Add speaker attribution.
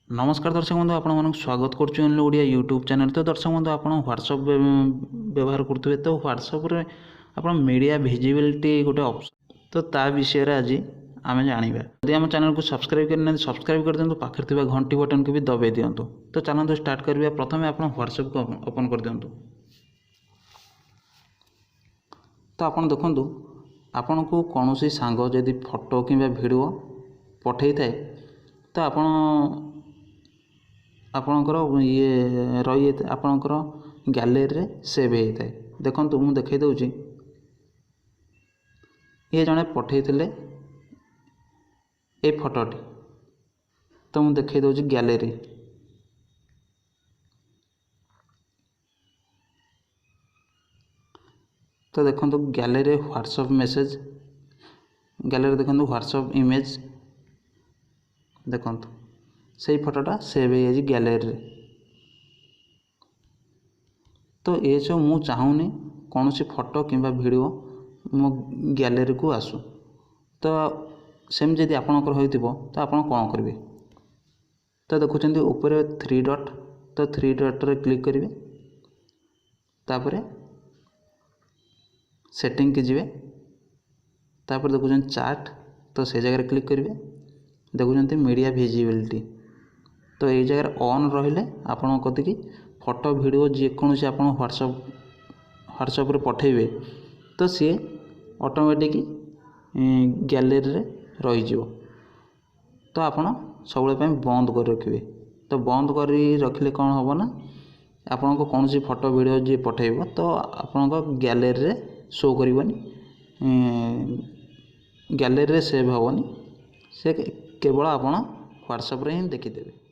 Speaker 1: नमस्कार दर्शक बंधु आपण स्वागत करुँ ओडिया यूट्यूब चैनल। तो दर्शक बंधु आप व्हाट्सएप व्यवहार करुवे तो व्हाट्सएप रे आप मीडिया विजिबिलिटी गोटे ऑप्शन तो ता विषय आज आम जाना। यदि आम चैनल को सब्सक्राइब करना सब्सक्राइब कर दिंतु, पाखे घंटी बटन को भी दबाई दिंतु। तो चलते स्टार्ट करिए। प्रथम आप व्हाट्सएप को ओपन कर दिंतु। तो आप देखु आपण को कौन सी सांग जदि फोटो कि वीडियो पठे थाए तो आपणकर ये रही आपणकर गैलरी रे सेव होता है। देखो मुझे देखई दूची ये जड़े पठे ये फोटोटी तो मुझे देखई दूची गैलरी। तो देखो गैलरी व्हाट्सएप मेसेज गैलरी देखो व्हाट्सएप इमेज देखो से फोटोटा सेव हो गैलरी। तो ये सब मु चाहूनी कौन सी फोटो कि वीडियो मो गैलरी को आसू। तो सेम जदि आपणकर होइतिबो तो आपण कौन करेंगे। तो देखुं ऊपर 3 डॉट तो 3 डॉट रे क्लिक करेंगे। तापर सेटिंग की जिवे तापर देखुं चार्ट तो से जगह क्लिक करेंगे। देखुं मीडिया विजिबिलिटी तो ये जगह ऑन रहिले आपण कति फोटो वीडियो जेकोसी आप व्हाट्सएप रे पठेबे तो सी ऑटोमेटिक गैलरी रे रही जिवो। तो आपण सब बंद कर रखिए। तो बंद कर रखिले कौन हम ना आपण को कौन सी फोटो वीडियो जी पठेब तो आपण गैलरी रे शो करनी गैलरी रे सेव हेनी से केवल आपण व्हाट्सएप रे ही देखीदेवे।